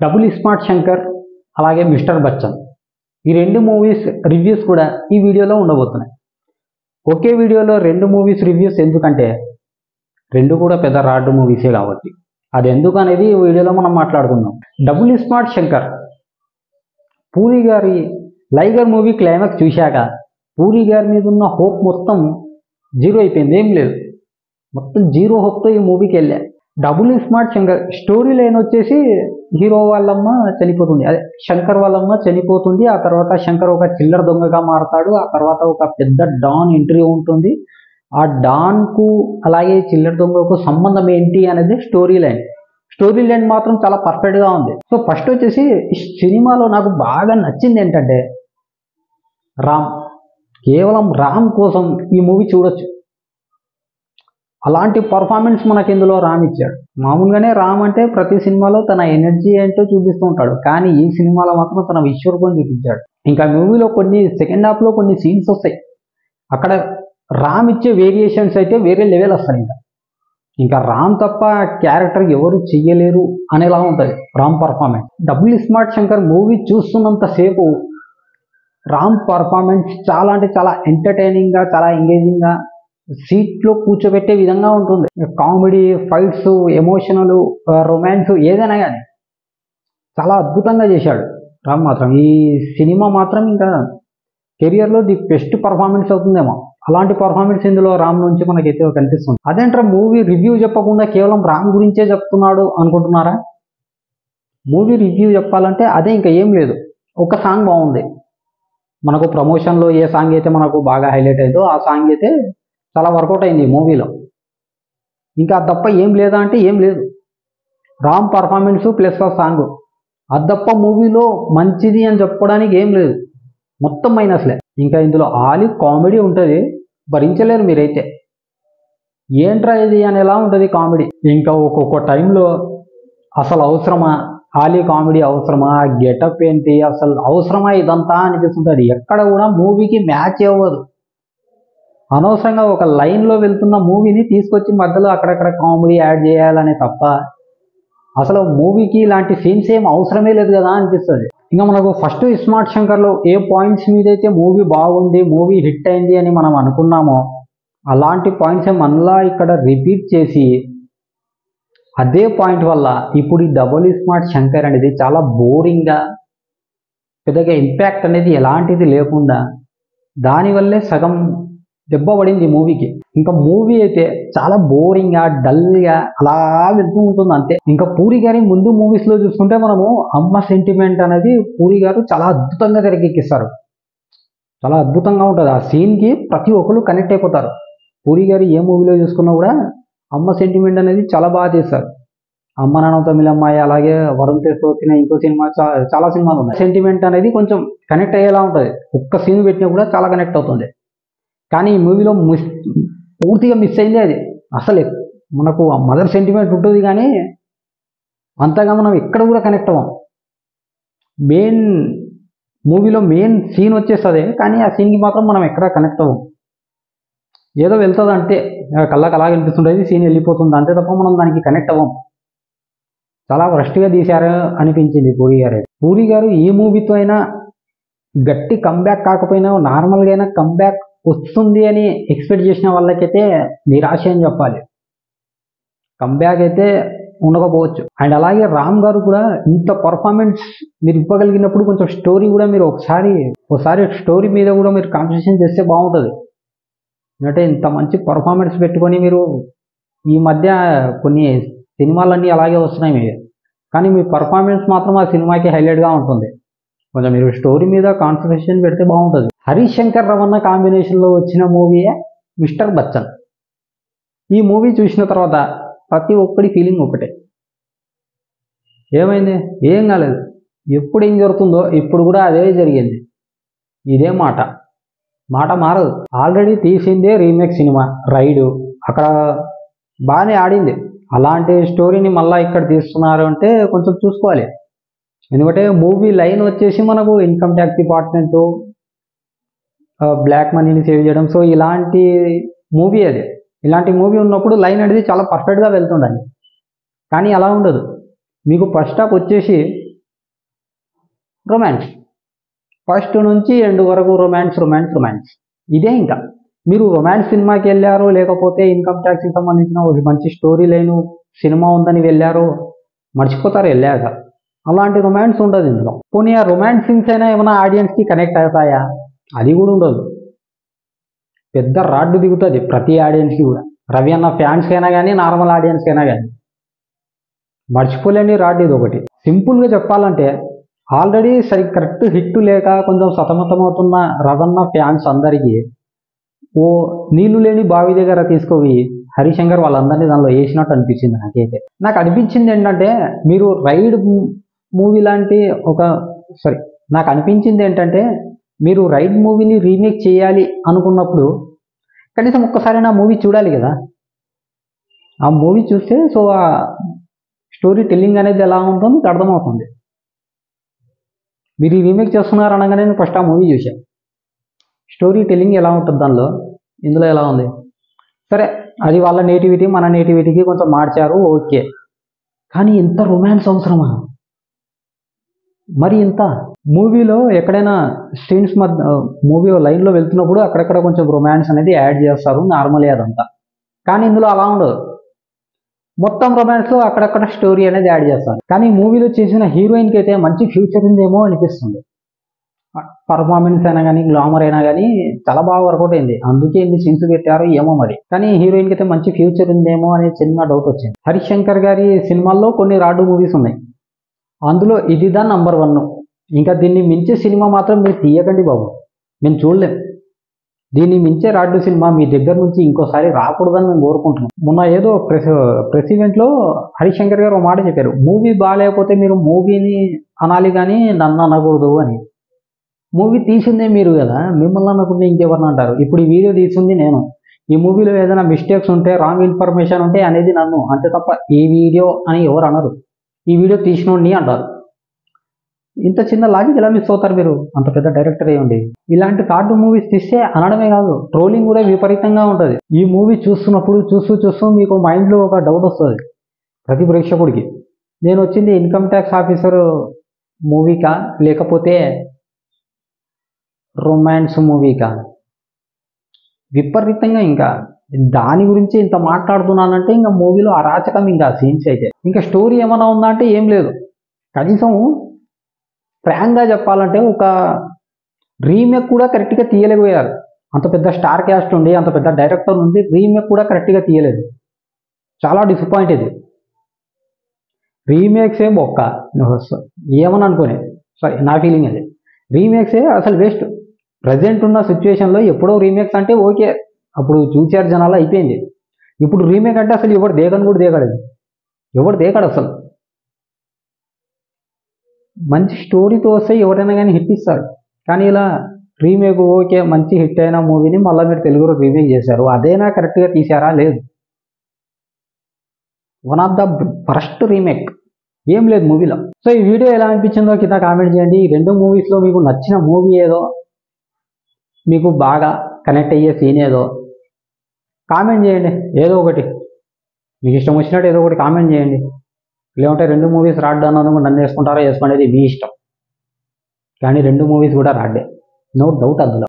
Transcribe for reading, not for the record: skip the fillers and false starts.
Double smart Shankar అలాగే mister Bachchan ఈ రెండు మూవీస్ రివ్యూస్ కూడా ఈ వీడియోలో ఉండబోతున్నాయి. ఒకే వీడియోలో రెండు మూవీస్ రివ్యూస్ ఎందుకంటే రెండు కూడా పెద్ద రాడ్ మూవీసే కాబట్టి అది ఎందుకు అనేది ఈ వీడియోలో మనం మాట్లాడుకుందాం. డబుల్ స్మార్ట్ శంకర్ పూరి గారి లైగర్ మూవీ క్లైమాక్స్ చూశాక పూరి గారి మీద ఉన్న హోప్ మొత్తం జీరో అయిపోయింది. ఏం లేదు, మొత్తం జీరో హోప్తో ఈ మూవీకి వెళ్ళా. Double smart Shankar story line వచ్చేసి హీరో వాళ్ళమ్మ చనిపోతుంది, అదే శంకర్ వాళ్ళమ్మ చనిపోతుంది. ఆ తర్వాత శంకర్ ఒక చిల్లర దొంగగా మారతాడు. ఆ తర్వాత ఒక పెద్ద డాన్ ఎంట్రీ ఉంటుంది. ఆ డాన్కు అలాగే చిల్లర దొంగకు సంబంధం ఏంటి అనేది స్టోరీ లైన్. స్టోరీ లైన్ మాత్రం చాలా పర్ఫెక్ట్గా ఉంది. సో ఫస్ట్ వచ్చేసి ఈ సినిమాలో నాకు బాగా నచ్చింది ఏంటంటే రామ్, కేవలం రామ్ కోసం ఈ మూవీ చూడొచ్చు. అలాంటి పర్ఫార్మెన్స్ మనకి ఇందులో రామ్ ఇచ్చాడు. మామూలుగానే రామ్ అంటే ప్రతి సినిమాలో తన ఎనర్జీ ఏంటో చూపిస్తూ ఉంటాడు, కానీ ఈ సినిమాలో మాత్రం తన విశ్వరూపం చూపించాడు. ఇంకా మూవీలో కొన్ని సెకండ్ హాఫ్లో కొన్ని సీన్స్ వస్తాయి, అక్కడ రామ్ ఇచ్చే వేరియేషన్స్ అయితే వేరే లెవెల్ వస్తాయి. ఇంకా రామ్ తప్ప క్యారెక్టర్ ఎవరు చెయ్యలేరు అనేలా ఉంటుంది Ram performance. Double smart Shankar movie చూస్తున్నంతసేపు రామ్ పర్ఫార్మెన్స్ చాలా అంటే చాలా ఎంటర్టైనింగ్గా, చాలా ఎంగేజింగ్గా, సీట్లో కూర్చోబెట్టే విధంగా ఉంటుంది. కామెడీ, ఫైట్స్, ఎమోషనల్, రొమాన్స్ ఏదైనా కానీ చాలా అద్భుతంగా చేశాడు రామ్ మాత్రం. ఈ సినిమా మాత్రం ఇంకా కెరియర్లో ది బెస్ట్ పర్ఫార్మెన్స్ అవుతుందేమో. అలాంటి పర్ఫార్మెన్స్ ఇందులో రామ్ నుంచి మనకైతే కనిపిస్తుంది. అదేంటారా మూవీ రివ్యూ చెప్పకుండా కేవలం రామ్ గురించే చెప్తున్నాడు అనుకుంటున్నారా? మూవీ రివ్యూ చెప్పాలంటే అదే, ఇంకా ఏం లేదు. ఒక సాంగ్ బాగుంది, మనకు ప్రమోషన్లో ఏ సాంగ్ అయితే మనకు బాగా హైలైట్ అయిందో ఆ సాంగ్ అయితే చాలా వర్కౌట్ అయింది మూవీలో. ఇంకా అది తప్ప ఏం లేదా అంటే ఏం లేదు. రామ్ పర్ఫార్మెన్స్ ప్లస్ ఆ సాంగ్, అది తప్ప మూవీలో మంచిది అని చెప్పుకోవడానికి ఏం లేదు, మొత్తం మైనస్లే. ఇంకా ఇందులో ఆలి కామెడీ ఉంటుంది, భరించలేరు మీరైతే. ఏంట్రా ఇది అని ఎలా ఉంటుంది కామెడీ. ఇంకా ఒక్కొక్క టైంలో అసలు అవసరమా ఆలి కామెడీ, అవసరమా, గెటప్ ఏంటి, అసలు అవసరమా ఇదంతా అనిపిస్తుంటుంది. ఎక్కడ కూడా మూవీకి మ్యాచ్ అవ్వదు. అనవసరంగా ఒక లైన్లో వెళ్తున్న మూవీని తీసుకొచ్చి మధ్యలో అక్కడక్కడ కామెడీ యాడ్ చేయాలనే తప్ప అసలు మూవీకి ఇలాంటి సీన్స్ ఏం అవసరమే లేదు కదా అనిపిస్తుంది. ఇంకా మనకు ఫస్ట్ స్మార్ట్ శంకర్లో ఏ పాయింట్స్ మీద అయితే మూవీ బాగుంది, మూవీ హిట్ అయింది అని మనం అనుకున్నామో అలాంటి పాయింట్స్ మళ్ళా ఇక్కడ రిపీట్ చేసి అదే పాయింట్ వల్ల ఇప్పుడు ఈ డబుల్ స్మార్ట్ శంకర్ అనేది చాలా బోరింగ్గా, పెద్దగా ఇంపాక్ట్ అనేది ఎలాంటిది లేకుండా దానివల్లే సగం దెబ్బ పడింది మూవీకి. ఇంకా మూవీ అయితే చాలా బోరింగ్గా, డల్గా అలా వెళ్తూ ఉంటుంది అంతే. ఇంకా పూరి గారి ముందు మూవీస్లో చూసుకుంటే మనము అమ్మ సెంటిమెంట్ అనేది పూరి గారు చాలా అద్భుతంగా తెరకెక్కిస్తారు. చాలా అద్భుతంగా ఉంటుంది ఆ సీన్కి, ప్రతి ఒక్కరు కనెక్ట్ అయిపోతారు. పూరి గారు ఏ మూవీలో చూసుకున్నా కూడా అమ్మ సెంటిమెంట్ అనేది చాలా బాగా చేస్తారు. అమ్మ నాన్న తమిళమ్మాయి, అలాగే వరుణ్ తేజ్తో వచ్చిన ఇంకో సినిమా, చాలా సినిమాలు ఉన్నాయి. సెంటిమెంట్ అనేది కొంచెం కనెక్ట్ అయ్యేలా ఉంటుంది, ఒక్క సీన్ పెట్టినా కూడా చాలా కనెక్ట్ అవుతుంది. కానీ ఈ మూవీలో పూర్తిగా మిస్ అయింది అది. అసలు మనకు మదర్ సెంటిమెంట్ ఉంటుంది కానీ అంతగా మనం ఎక్కడ కూడా కనెక్ట్ అవ్వం. మెయిన్ మూవీలో మెయిన్ సీన్ వచ్చేస్తుంది కానీ ఆ సీన్కి మాత్రం మనం ఎక్కడ కనెక్ట్ అవ్వం. ఏదో వెళ్తుంది అంటే కళ్ళకి అలాగే అనిపిస్తుంటుంది, సీన్ వెళ్ళిపోతుంది అంతే తప్ప మనం దానికి కనెక్ట్ అవ్వం. చాలా వరస్ట్గా తీశారు అనిపించింది పూరి గారు. పూరి గారు ఏ మూవీతో అయినా గట్టి కంబ్యాక్ కాకపోయినా నార్మల్గా అయినా కంబ్యాక్ వస్తుంది అని ఎక్స్పెక్ట్ చేసిన వాళ్ళకైతే నిరాశ అని చెప్పాలి. కంబ్యాక్ అయితే ఉండకపోవచ్చు. అండ్ అలాగే రామ్ గారు కూడా ఇంత పర్ఫార్మెన్స్ మీరు ఇవ్వగలిగినప్పుడు కొంచెం స్టోరీ కూడా మీరు ఒకసారి స్టోరీ మీద కూడా మీరు కాన్సన్ట్రేషన్ చేస్తే బాగుంటుంది. అంటే ఇంత మంచి పర్ఫార్మెన్స్ పెట్టుకొని మీరు ఈ మధ్య కొన్ని సినిమాలన్నీ అలాగే వస్తున్నాయి మీరు, కానీ మీ పర్ఫార్మెన్స్ మాత్రం ఆ సినిమాకి హైలైట్గా ఉంటుంది. కొంచెం మీరు స్టోరీ మీద కాన్సన్ట్రేషన్ పెడితే బాగుంటుంది. హరీష్ శంకర్ రమణ కాంబినేషన్లో వచ్చిన మూవీయే మిస్టర్ బచ్చన్. ఈ మూవీ చూసిన తర్వాత ప్రతి ఒక్కడి ఫీలింగ్ ఒకటే, ఏమైంది, ఏం కాలేదు, ఎప్పుడు ఏం జరుగుతుందో ఇప్పుడు కూడా అదే జరిగింది, ఇదే మాట మారదు. ఆల్రెడీ తీసిందే రీమేక్ సినిమా రైడు, అక్కడ బాగానే ఆడింది. అలాంటి స్టోరీని మళ్ళీ ఇక్కడ తీస్తున్నారు అంటే కొంచెం చూసుకోవాలి. ఎందుకంటే మూవీ లైన్ వచ్చేసి మనకు ఇన్కమ్ ట్యాక్స్ డిపార్ట్మెంటు, బ్లాక్ మనీని సేవ్ చేయడం, సో ఇలాంటి మూవీ అది. ఇలాంటి మూవీ ఉన్నప్పుడు లైన్ అనేది చాలా పర్ఫెక్ట్గా వెళ్తుండాలి. కానీ అలా ఉండదు. మీకు ఫస్ట్ హాఫ్ వచ్చేసి రొమాన్స్. ఫస్ట్ నుంచి ఎండ్ వరకు రొమాన్స్ రొమాన్స్ రొమాన్స్. ఇదే ఇంకా మీరు రొమాన్స్ సినిమాకి వెళ్ళారు, లేకపోతే ఇన్కమ్ ట్యాక్స్కి సంబంధించిన ఒక మంచి స్టోరీ లైన్ సినిమా ఉందని వెళ్ళారు, మర్చిపోతారు వెళ్ళాక. అలాంటి రొమాన్స్ ఉండదు ఇందులో. పోనీ ఆ రొమాన్స్ సీన్స్ అయినా ఏమైనా ఆడియన్స్కి కనెక్ట్ అవుతాయా? అది కూడా ఉండదు. పెద్ద రాడ్డు దిగుతుంది ప్రతి ఆడియన్స్కి కూడా. రవి అన్న ఫ్యాన్స్కి అయినా కానీ, నార్మల్ ఆడియన్స్కి అయినా కానీ మర్చిపోలేని రాడ్డు ఇది ఒకటి. సింపుల్గా చెప్పాలంటే ఆల్రెడీ కరెక్ట్ హిట్ లేక కొంచెం సతమతమవుతున్న రవన్న ఫ్యాన్స్ అందరికీ ఓ నీళ్లు లేని బావి దగ్గర తీసుకుపోయి హరిశంకర్ వాళ్ళందరినీ దానిలో వేసినట్టు అనిపించింది నాకైతే. నాకు అనిపించింది ఏంటంటే మీరు రైడ్ మూవీ లాంటి నాకు అనిపించింది ఏంటంటే మీరు రైడ్ మూవీని రీమేక్ చేయాలి అనుకున్నప్పుడు కనీసం ఒక్కసారి నా మూవీ చూడాలి కదా. ఆ మూవీ చూస్తే ఆ స్టోరీ టెల్లింగ్ అనేది ఎలా ఉందో మీకు అర్థమవుతుంది. మీరు ఈ రీమేక్ చేస్తున్నారు అనగానే నేను ఫస్ట్ ఆ మూవీ చూశాను. స్టోరీ టెల్లింగ్ ఎలా ఉంటుంది దానిలో, ఇందులో ఎలా ఉంది. సరే అది వాళ్ళ నేటివిటీ, మన నేటివిటీకి కొంచెం మార్చారు, ఓకే. కానీ ఇంత రొమాన్స్ అవసరమా? మరి ఇంత మూవీలో ఎక్కడైనా సీన్స్ మూవీలో లైన్లో వెళ్తున్నప్పుడు అక్కడక్కడ కొంచెం రొమాన్స్ అనేది యాడ్ చేస్తారు, నార్మలే అదంతా. కానీ ఇందులో అలా ఉండదు. మొత్తం రొమాన్స్లో అక్కడక్కడ స్టోరీ అనేది యాడ్ చేస్తారు. కానీ మూవీలో చేసిన హీరోయిన్కి అయితే మంచి ఫ్యూచర్ ఉందేమో అనిపిస్తుంది. పర్ఫార్మెన్స్ అయినా కానీ, గ్లామర్ అయినా కానీ చాలా బాగా వర్కౌట్ అయింది. అందుకే ఇన్ని సీన్స్ పెట్టారు ఏమో మరి. కానీ హీరోయిన్కి అయితే మంచి ఫ్యూచర్ ఉందేమో అనే చిన్న డౌట్ వచ్చింది. హరిశంకర్ గారి సినిమాల్లో కొన్ని రాడ్డు మూవీస్ ఉన్నాయి, అందులో ఇది దా నంబర్ 1. ఇంకా దీన్ని మించే సినిమా మాత్రం మీరు తీయకండి బాబు, మేము చూడలేం. దీన్ని మించే రాడ్డు సినిమా మీ దగ్గర నుంచి ఇంకోసారి రాకూడదని మేము కోరుకుంటున్నాం. మొన్న ఏదో ప్రెస్ ఈవెంట్లో హరిశంకర్ గారు ఒక మాట చెప్పారు, మూవీ బాగాలేకపోతే మీరు మూవీని అనాలి కానీ నన్ను అనకూడదు అని. మూవీ తీసిందే మీరు కదా, మిమ్మల్ని అనుకుంటే ఇంకెవరిని అంటారు? ఇప్పుడు ఈ వీడియో తీసింది నేను. ఈ మూవీలో ఏదైనా మిస్టేక్స్ ఉంటే, రాంగ్ ఇన్ఫర్మేషన్ ఉంటే అనేది నన్ను, అంతే తప్ప ఈ వీడియో అని ఎవరు అనరు. ఈ వీడియో తీసినోడిని అంటారు. ఇంత చిన్న లాజిక్ ఎలా మిస్ అవుతారు మీరు? అంత పెద్ద డైరెక్టర్ అయ్యండి. ఇలాంటి కార్టూన్ మూవీస్ తీస్తే అనడమే కాదు, ట్రోలింగ్ కూడా విపరీతంగా ఉంటుంది. ఈ మూవీ చూస్తున్నప్పుడు చూస్తూ మీకు మైండ్లో ఒక డౌట్ వస్తుంది ప్రతి ప్రేక్షకుడికి. నేను వచ్చింది ఇన్కమ్ ట్యాక్స్ ఆఫీసర్ మూవీకా, లేకపోతే రొమాన్స్ మూవీకా? విపరీతంగా ఇంకా దాని గురించి ఇంత మాట్లాడుతున్నానంటే ఇంకా మూవీలో అరాచకం, ఇంకా సీన్స్ అయితే. ఇంకా స్టోరీ ఏమైనా ఉందా అంటే ఏం లేదు. కనీసం ఫ్రాంక్గా చెప్పాలంటే ఒక రీమేక్ కూడా కరెక్ట్గా తీయలేకపోయారు. అంత పెద్ద స్టార్ క్యాస్ట్ ఉండి, అంత పెద్ద డైరెక్టర్ ఉంది, రీమేక్ కూడా కరెక్ట్గా తీయలేదు. చాలా డిసప్పాయింట్ ఇది. రీమేక్సే బొక్క ఏమని అనుకునే, నా ఫీలింగ్ అది. రీమేక్సే అసలు వేస్ట్. ప్రజెంట్ ఉన్న సిచ్యువేషన్లో ఎప్పుడో రీమేక్స్ అంటే ఓకే, అప్పుడు చూసారు జనాలు, అయిపోయింది. ఇప్పుడు రీమేక్ అంటే అసలు ఎవడు దేగని కూడా దేగాడు, ఎవడు దేగాడు అసలు. మంచి స్టోరీతో వస్తే ఎవరైనా కానీ హిట్ ఇస్తారు. కానీ ఇలా రీమేక్ ఓకే, మంచి హిట్ అయిన మూవీని మళ్ళీ మీరు తెలుగులో రీమేక్ చేశారు, అదేనా కరెక్ట్గా తీశారా? లేదు. One of the first remake, ఏం లేదు మూవీలో. సో ఈ వీడియో ఎలా అనిపించిందో కింద కామెంట్ చేయండి. ఈ 2 మూవీస్లో మీకు నచ్చిన మూవీ ఏదో, మీకు బాగా కనెక్ట్ అయ్యే సీన్ ఏదో కామెంట్ చేయండి. ఏదో ఒకటి మీకు ఇష్టం వచ్చినట్టు ఏదో ఒకటి కామెంట్ చేయండి. లేకుంటే 2 మూవీస్ రాడ్డు అన్నది నన్ను వేసుకుంటారో వేసుకునేది మీ ఇష్టం. కానీ 2 మూవీస్ కూడా రాడ్డే, నో డౌట్ అందులో.